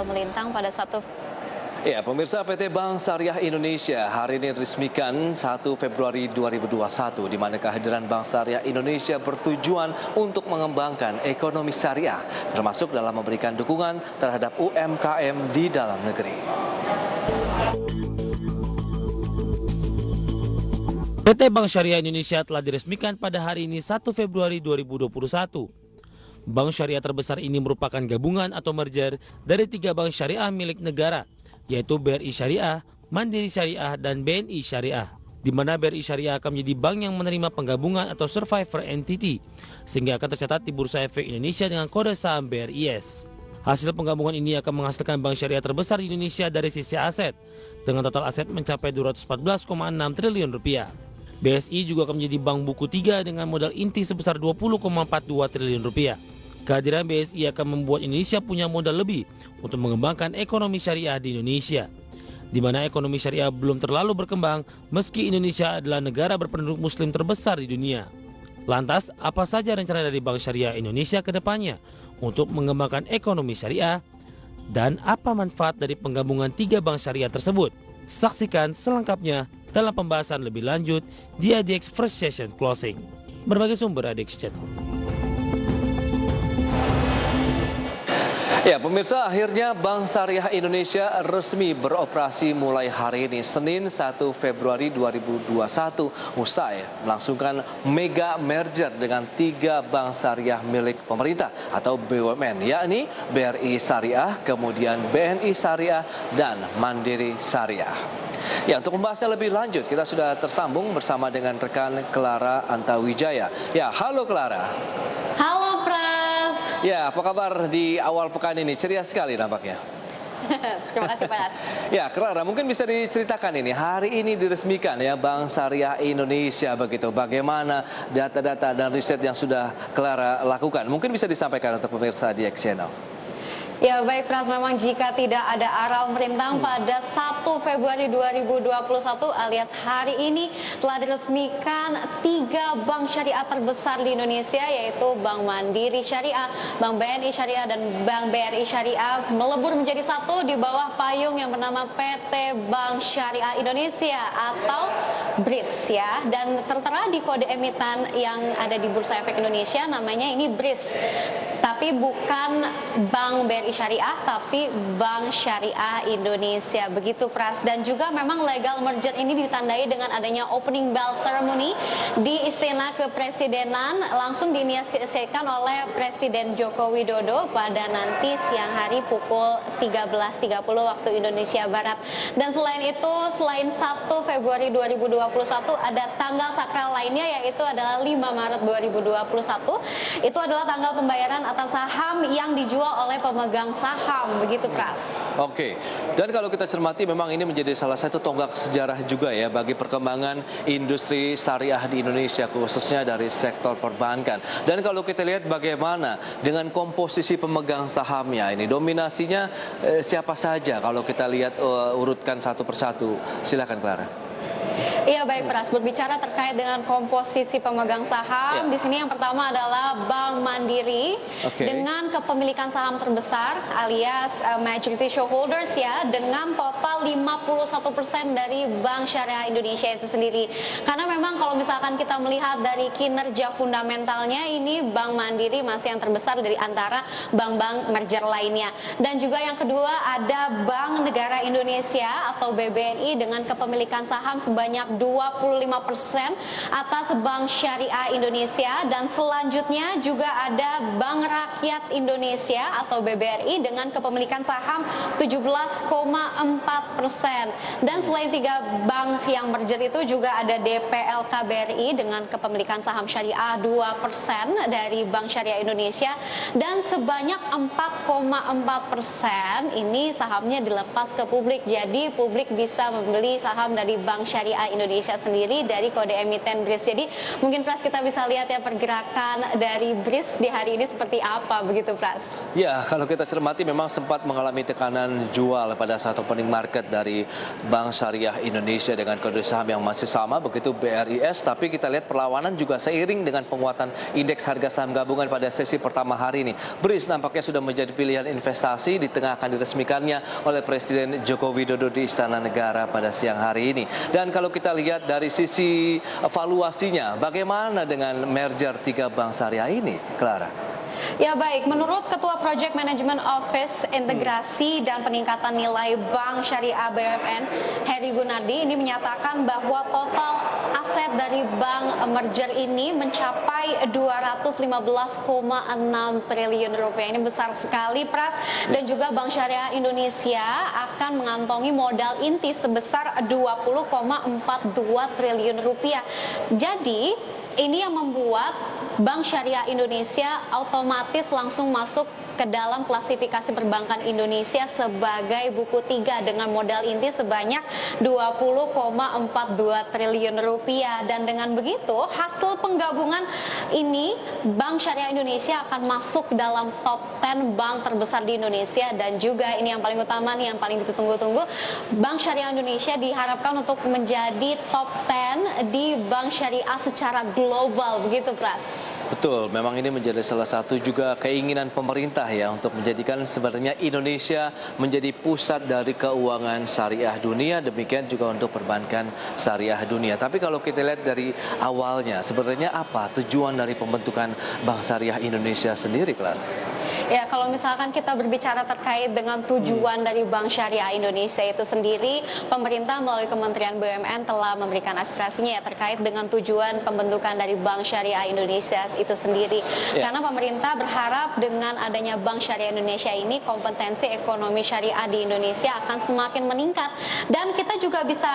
aral melintang pada 1. Ya, pemirsa, PT Bank Syariah Indonesia hari ini resmikan 1 Februari 2021, di mana kehadiran Bank Syariah Indonesia bertujuan untuk mengembangkan ekonomi syariah, termasuk dalam memberikan dukungan terhadap UMKM di dalam negeri. PT Bank Syariah Indonesia telah diresmikan pada hari ini 1 Februari 2021. Bank syariah terbesar ini merupakan gabungan atau merger dari 3 bank syariah milik negara, yaitu BRI Syariah, Mandiri Syariah, dan BNI Syariah, di mana BRI Syariah akan menjadi bank yang menerima penggabungan atau survivor entity, sehingga akan tercatat di Bursa Efek Indonesia dengan kode saham BRIS. Hasil penggabungan ini akan menghasilkan bank syariah terbesar di Indonesia dari sisi aset, dengan total aset mencapai 214,6 triliun rupiah. BSI juga akan menjadi bank buku 3 dengan modal inti sebesar 20,42 triliun rupiah. Kehadiran BSI akan membuat Indonesia punya modal lebih untuk mengembangkan ekonomi syariah di Indonesia, di mana ekonomi syariah belum terlalu berkembang meski Indonesia adalah negara berpenduduk muslim terbesar di dunia. Lantas, apa saja rencana dari Bank Syariah Indonesia ke depannya untuk mengembangkan ekonomi syariah? Dan apa manfaat dari penggabungan 3 bank syariah tersebut? Saksikan selengkapnya dalam pembahasan lebih lanjut di ADX First Session Closing. Berbagai sumber ADX Chat. Ya, pemirsa, akhirnya Bank Syariah Indonesia resmi beroperasi mulai hari ini, Senin 1 Februari 2021, usai melangsungkan mega merger dengan 3 bank syariah milik pemerintah atau BUMN, yakni BRI Syariah, kemudian BNI Syariah, dan Mandiri Syariah. Ya, untuk membahasnya lebih lanjut, kita sudah tersambung bersama dengan rekan Clara Antawijaya. Ya, halo Clara. Halo Pras. Ya, apa kabar di awal pekan ini? Ceria sekali nampaknya. Terima kasih Pras. Ya, Clara, mungkin bisa diceritakan ini, hari ini diresmikan ya Bank Syariah Indonesia begitu. Bagaimana data-data dan riset yang sudah Clara lakukan? Mungkin bisa disampaikan untuk pemirsa di X Channel. Ya baik Pras, memang jika tidak ada aral melintang pada 1 Februari 2021 alias hari ini telah diresmikan 3 bank syariah terbesar di Indonesia, yaitu Bank Mandiri Syariah, Bank BNI Syariah, dan Bank BRI Syariah melebur menjadi satu di bawah payung yang bernama PT Bank Syariah Indonesia atau BRIS ya, dan tertera di kode emiten yang ada di Bursa Efek Indonesia namanya ini BRIS, tapi bukan Bank BRI Syariah tapi Bank Syariah Indonesia, begitu Pras. Dan juga memang legal merger ini ditandai dengan adanya opening bell ceremony di Istana Kepresidenan, langsung diinisiasikan oleh Presiden Joko Widodo pada nanti siang hari pukul 13.30 waktu Indonesia Barat. Dan selain itu, selain 1 Februari 2021 ada tanggal sakral lainnya, yaitu adalah 5 Maret 2021. Itu adalah tanggal pembayaran atas saham yang dijual oleh pemegang saham, begitu Pras. Oke, dan kalau kita cermati memang ini menjadi salah satu tonggak sejarah juga ya bagi perkembangan industri syariah di Indonesia, khususnya dari sektor perbankan. Dan kalau kita lihat bagaimana dengan komposisi pemegang sahamnya ini, dominasinya siapa saja kalau kita lihat urutkan satu persatu. Silakan Clara. Iya baik Pras, berbicara terkait dengan komposisi pemegang saham, di sini yang pertama adalah Bank Mandiri dengan kepemilikan saham terbesar alias majority shareholders ya, dengan total 51% dari Bank Syariah Indonesia itu sendiri. Karena memang kalau misalkan kita melihat dari kinerja fundamentalnya, ini Bank Mandiri masih yang terbesar dari antara bank-bank merger lainnya. Dan juga yang kedua ada Bank Negara Indonesia atau BBNI dengan kepemilikan saham sebanyak 25% atas Bank Syariah Indonesia, dan selanjutnya juga ada Bank Rakyat Indonesia atau BBRI dengan kepemilikan saham 17,4%. Dan selain 3 bank yang merger itu juga ada DPLK BRI dengan kepemilikan saham syariah 2% dari Bank Syariah Indonesia, dan sebanyak 4,4% ini sahamnya dilepas ke publik. Jadi publik bisa membeli saham dari Bank Syariah Indonesia Indonesia sendiri dari kode emiten BRIS. Jadi mungkin Pras kita bisa lihat ya pergerakan dari BRIS di hari ini seperti apa begitu Pras? Ya, kalau kita cermati memang sempat mengalami tekanan jual pada saat opening market dari Bank Syariah Indonesia dengan kode saham yang masih sama, begitu BRIS. Tapi kita lihat perlawanan juga seiring dengan penguatan indeks harga saham gabungan pada sesi pertama hari ini. BRIS nampaknya sudah menjadi pilihan investasi di tengah akan diresmikannya oleh Presiden Joko Widodo di Istana Negara pada siang hari ini. Dan kalau kita lihat dari sisi valuasinya, bagaimana dengan merger 3 bank syariah ini, Clara? Ya baik, menurut Ketua Project Management Office Integrasi dan Peningkatan Nilai Bank Syariah BUMN, Heri Gunardi, ini menyatakan bahwa total aset dari bank merger ini mencapai 215,6 triliun rupiah. Ini besar sekali, Pras. Dan juga Bank Syariah Indonesia akan mengantongi modal inti sebesar 20,42 triliun rupiah. Jadi ini yang membuat Bank Syariah Indonesia otomatis langsung masuk ke dalam klasifikasi perbankan Indonesia sebagai buku 3 dengan modal inti sebanyak 20,42 triliun rupiah. Dan dengan begitu hasil penggabungan ini Bank Syariah Indonesia akan masuk dalam top 10 bank terbesar di Indonesia. Dan juga ini yang paling utama nih, yang paling ditunggu-tunggu, Bank Syariah Indonesia diharapkan untuk menjadi top 10 di bank syariah secara global, begitu Pras? Betul, memang ini menjadi salah satu juga keinginan pemerintah ya untuk menjadikan sebenarnya Indonesia menjadi pusat dari keuangan syariah dunia, demikian juga untuk perbankan syariah dunia. Tapi kalau kita lihat dari awalnya, sebenarnya apa tujuan dari pembentukan Bank Syariah Indonesia sendiri, Clara? Ya, kalau misalkan kita berbicara terkait dengan tujuan dari Bank Syariah Indonesia itu sendiri, pemerintah melalui Kementerian BUMN telah memberikan aspirasinya ya terkait dengan tujuan pembentukan dari Bank Syariah Indonesia itu sendiri. Ya. Karena pemerintah berharap dengan adanya Bank Syariah Indonesia ini, kompetensi ekonomi syariah di Indonesia akan semakin meningkat. Dan kita juga bisa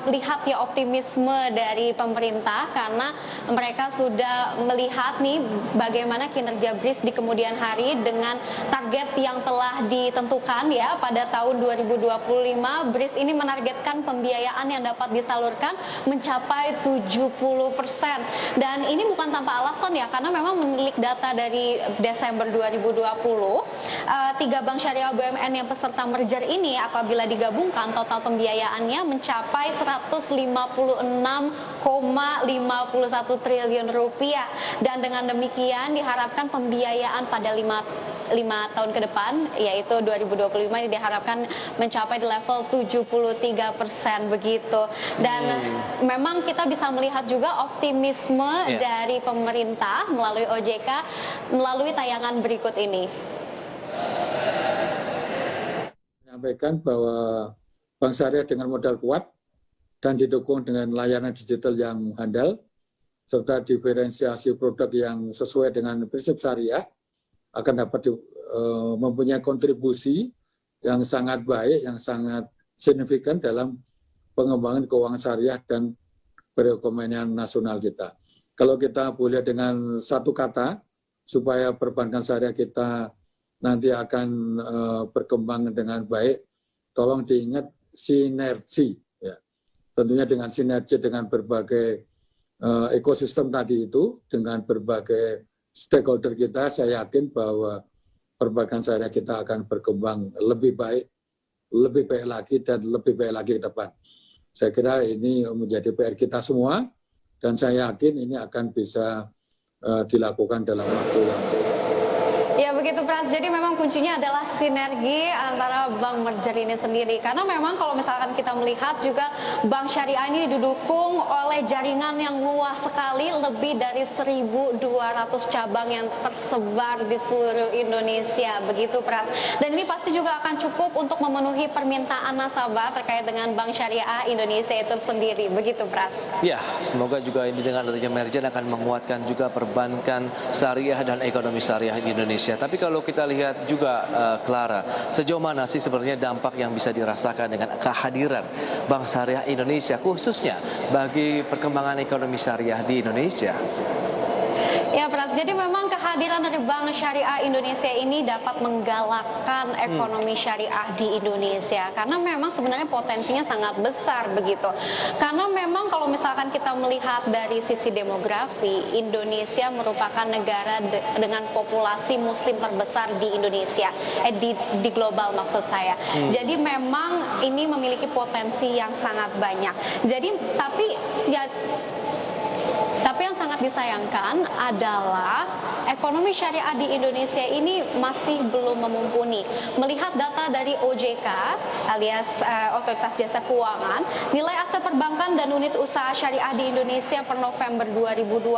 lihat ya optimisme dari pemerintah karena mereka sudah melihat nih bagaimana kinerja BRIS di kemudian hari dengan target yang telah ditentukan ya pada tahun 2025. BRIS ini menargetkan pembiayaan yang dapat disalurkan mencapai 70%. Dan ini bukan tanpa alasan ya, karena memang menilik data dari Desember 2020, 3 bank syariah BUMN yang peserta merger ini apabila digabungkan total pembiayaannya mencapai 156,51 triliun rupiah. Dan dengan demikian diharapkan pembiayaan pada 5 tahun ke depan, yaitu 2025 ini diharapkan mencapai di level 73% begitu. Dan memang kita bisa melihat juga optimisme dari pemerintah melalui OJK melalui tayangan berikut ini. Menyampaikan bahwa Bank Syariah dengan modal kuat dan didukung dengan layanan digital yang handal serta diferensiasi produk yang sesuai dengan prinsip syariah akan dapat mempunyai kontribusi yang sangat baik, yang sangat signifikan dalam pengembangan keuangan syariah dan perekonomian nasional kita. Kalau kita boleh dengan satu kata, supaya perbankan syariah kita nanti akan berkembang dengan baik, tolong diingat sinergi. Ya. Tentunya dengan sinergi dengan berbagai ekosistem tadi itu, dengan berbagai stakeholder kita, saya yakin bahwa perbankan syariah kita akan berkembang lebih baik lagi dan lebih baik lagi ke depan. Saya kira ini menjadi PR kita semua dan saya yakin ini akan bisa dilakukan dalam waktu yang Ya begitu Pras, jadi memang kuncinya adalah sinergi antara bank merger ini sendiri. Karena memang kalau misalkan kita melihat juga bank syariah ini didukung oleh jaringan yang luas sekali, lebih dari 1.200 cabang yang tersebar di seluruh Indonesia, begitu Pras. Dan ini pasti juga akan cukup untuk memenuhi permintaan nasabah terkait dengan Bank Syariah Indonesia itu sendiri, begitu Pras. Ya, semoga juga ini dengan adanya merger akan menguatkan juga perbankan syariah dan ekonomi syariah di Indonesia. Tapi kalau kita lihat juga Clara, sejauh mana sih sebenarnya dampak yang bisa dirasakan dengan kehadiran Bank Syariah Indonesia khususnya bagi perkembangan ekonomi syariah di Indonesia? Ya, Pras. Jadi memang kehadiran dari Bank Syariah Indonesia ini dapat menggalakkan ekonomi syariah di Indonesia karena memang sebenarnya potensinya sangat besar begitu. Karena memang kalau misalkan kita melihat dari sisi demografi, Indonesia merupakan negara dengan populasi muslim terbesar di Indonesia, di global maksud saya. Jadi memang ini memiliki potensi yang sangat banyak. Jadi tapi yang sangat disayangkan adalah ekonomi syariah di Indonesia ini masih belum memumpuni. Melihat data dari OJK alias Otoritas Jasa Keuangan, nilai aset perbankan dan unit usaha syariah di Indonesia per November 2020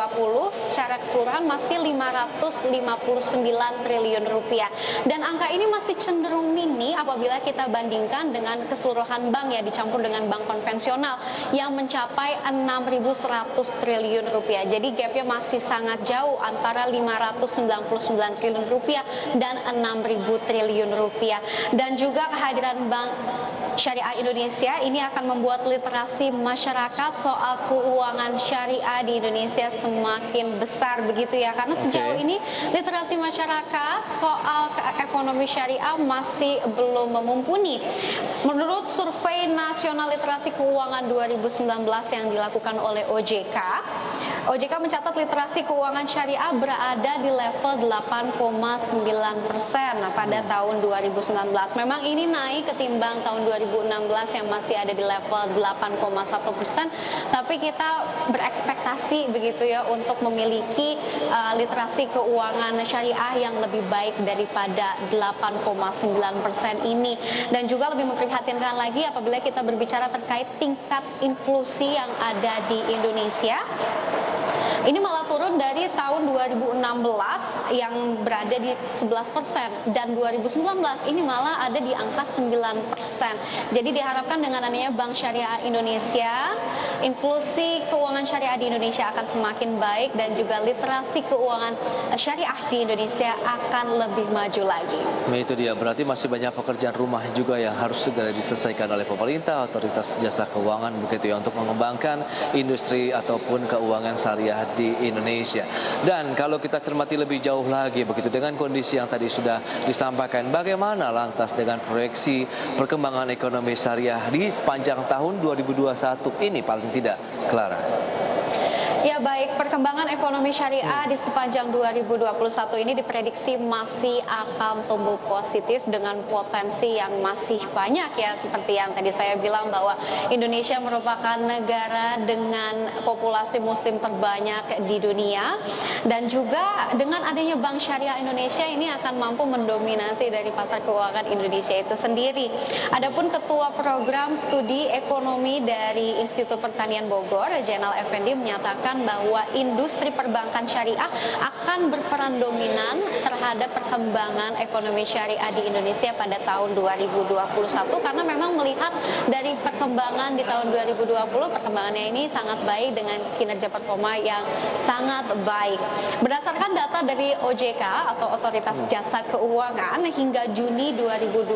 secara keseluruhan masih 559 triliun rupiah. Dan angka ini masih cenderung mini apabila kita bandingkan dengan keseluruhan bank ya, dicampur dengan bank konvensional yang mencapai 6.100 triliun rupiah. Jadi gapnya masih sangat jauh antara 599 triliun rupiah dan 6.000 triliun rupiah. Dan juga kehadiran Bank Syariah Indonesia ini akan membuat literasi masyarakat soal keuangan syariah di Indonesia semakin besar begitu ya. Karena sejauh ini literasi masyarakat soal ekonomi syariah masih belum memumpuni. Menurut survei Nasional Literasi Keuangan 2019 yang dilakukan oleh OJK mencatat literasi keuangan syariah berada di level 8,9% pada tahun 2019. Memang ini naik ketimbang tahun 2016 yang masih ada di level 8,1%, tapi kita berekspektasi begitu ya untuk memiliki literasi keuangan syariah yang lebih baik daripada 8,9% ini. Dan juga lebih memprihatinkan lagi apabila kita berbicara terkait tingkat inklusi yang ada di Indonesia. Ini malah turun dari tahun 2016 yang berada di 11% dan 2019 ini malah ada di angka 9%. Jadi diharapkan dengan adanya Bank Syariah Indonesia, inklusi keuangan syariah di Indonesia akan semakin baik dan juga literasi keuangan syariah di Indonesia akan lebih maju lagi. Nah, itu dia, berarti masih banyak pekerjaan rumah juga yang harus segera diselesaikan oleh pemerintah, Otoritas Jasa Keuangan begitu ya, untuk mengembangkan industri ataupun keuangan syariah di Indonesia. Dan kalau kita cermati lebih jauh lagi begitu dengan kondisi yang tadi sudah disampaikan, bagaimana lantas dengan proyeksi perkembangan ekonomi syariah di sepanjang tahun 2021 ini paling tidak, Clara? Ya baik, perkembangan ekonomi syariah di sepanjang 2021 ini diprediksi masih akan tumbuh positif dengan potensi yang masih banyak ya. Seperti yang tadi saya bilang bahwa Indonesia merupakan negara dengan populasi muslim terbanyak di dunia. Dan juga dengan adanya Bank Syariah Indonesia ini akan mampu mendominasi dari pasar keuangan Indonesia itu sendiri. Adapun Ketua Program Studi Ekonomi dari Institut Pertanian Bogor, Zainal Effendi, menyatakan bahwa industri perbankan syariah akan berperan dominan terhadap perkembangan ekonomi syariah di Indonesia pada tahun 2021 karena memang melihat dari perkembangan di tahun 2020 perkembangannya ini sangat baik dengan kinerja performa yang sangat baik. Berdasarkan data dari OJK atau Otoritas Jasa Keuangan hingga Juni 2020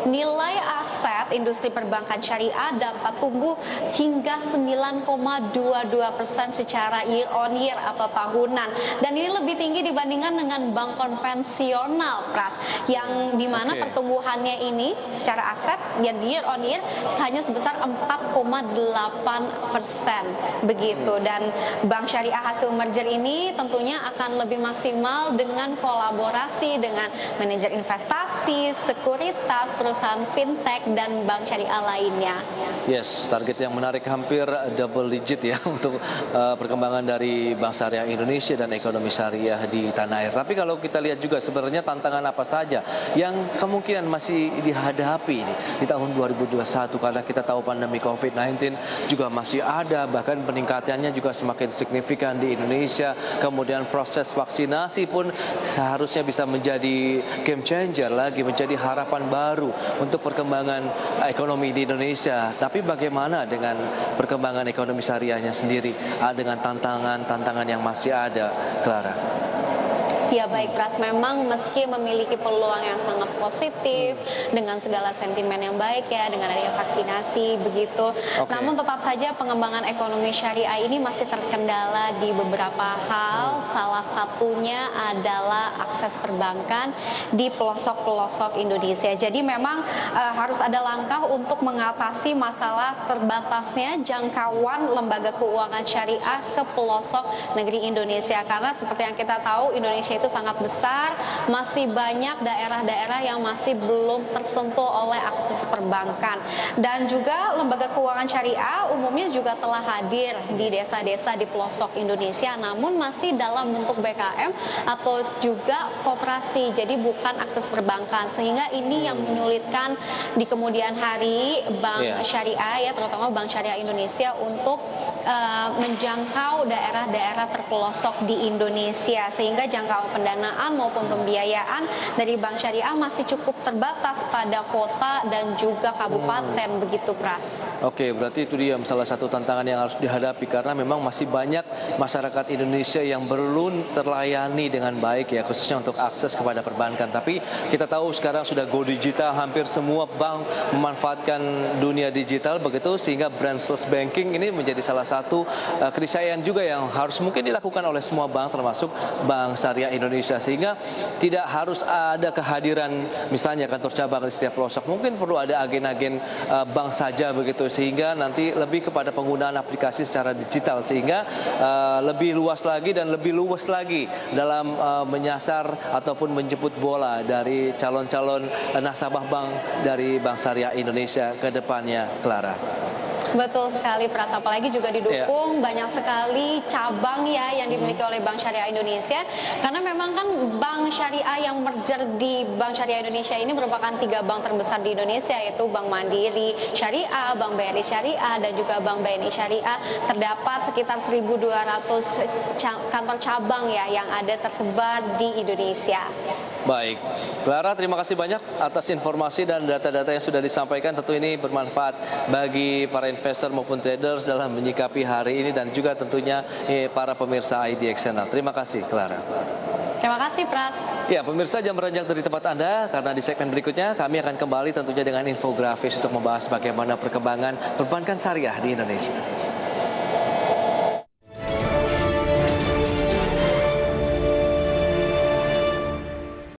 nilai aset industri perbankan syariah dapat tumbuh hingga 9,22% secara year on year atau tahunan, dan ini lebih tinggi dibandingkan dengan bank konvensional, Pras, yang dimana pertumbuhannya ini secara aset yang year on year hanya sebesar 4,8% begitu. Dan bank syariah hasil merger ini tentunya akan lebih maksimal dengan kolaborasi dengan manajer investasi, sekuritas, perusahaan fintech dan bank syariah lainnya. Yes, target yang menarik hampir double digit ya untuk perkembangan dari Bank Syariah Indonesia dan ekonomi syariah di tanah air. Tapi kalau kita lihat juga sebenarnya tantangan apa saja yang kemungkinan masih dihadapi ini di tahun 2021, karena kita tahu pandemi COVID-19 juga masih ada, bahkan peningkatannya juga semakin signifikan di Indonesia. Kemudian proses vaksinasi pun seharusnya bisa menjadi game changer lagi, menjadi harapan baru untuk perkembangan ekonomi di Indonesia. Tapi bagaimana dengan perkembangan ekonomi syariahnya sendiri dengan tantangan yang masih ada, Clara? Ya baik Pras, memang meski memiliki peluang yang sangat positif dengan segala sentimen yang baik ya, dengan adanya vaksinasi begitu. Namun tetap saja pengembangan ekonomi syariah ini masih terkendala di beberapa hal. Salah satunya adalah akses perbankan di pelosok-pelosok Indonesia. Jadi memang harus ada langkah untuk mengatasi masalah terbatasnya jangkauan lembaga keuangan syariah ke pelosok negeri Indonesia. Karena seperti yang kita tahu, Indonesia itu sangat besar, masih banyak daerah-daerah yang masih belum tersentuh oleh akses perbankan. Dan juga lembaga keuangan syariah umumnya juga telah hadir di desa-desa di pelosok Indonesia, namun masih dalam bentuk BKM atau juga koperasi, jadi bukan akses perbankan. Sehingga ini yang menyulitkan di kemudian hari Bank Syariah ya, terutama Bank Syariah Indonesia untuk menjangkau daerah-daerah terpelosok di Indonesia, sehingga jangkauan pendanaan maupun pembiayaan dari Bank Syariah masih cukup terbatas pada kota dan juga kabupaten begitu Pras. Oke, berarti itu dia salah satu tantangan yang harus dihadapi karena memang masih banyak masyarakat Indonesia yang belum terlayani dengan baik ya, khususnya untuk akses kepada perbankan. Tapi kita tahu sekarang sudah go digital, hampir semua bank memanfaatkan dunia digital begitu, sehingga branchless banking ini menjadi salah satu keniscayaan juga yang harus mungkin dilakukan oleh semua bank termasuk Bank Syariah Indonesia, sehingga tidak harus ada kehadiran misalnya kantor cabang di setiap pelosok. Mungkin perlu ada agen-agen bank saja begitu, sehingga nanti lebih kepada penggunaan aplikasi secara digital, sehingga lebih luas lagi dan lebih luas lagi dalam menyasar ataupun menjemput bola dari calon-calon nasabah bank dari Bank Syariah Indonesia ke depannya, Clara. Betul sekali Pras, apalagi juga didukung banyak sekali cabang ya yang dimiliki oleh Bank Syariah Indonesia, karena memang kan Bank Syariah yang merger di Bank Syariah Indonesia ini merupakan 3 bank terbesar di Indonesia, yaitu Bank Mandiri Syariah, Bank BRI Syariah, dan juga Bank BNI Syariah. Terdapat sekitar 1.200 kantor cabang ya yang ada tersebar di Indonesia. Baik, Clara, terima kasih banyak atas informasi dan data-data yang sudah disampaikan. Tentu ini bermanfaat bagi para investor maupun traders dalam menyikapi hari ini dan juga tentunya para pemirsa IDX Channel. Terima kasih, Clara. Terima kasih Pras. Ya, pemirsa, jangan beranjak dari tempat Anda karena di segmen berikutnya kami akan kembali tentunya dengan infografis untuk membahas bagaimana perkembangan perbankan syariah di Indonesia.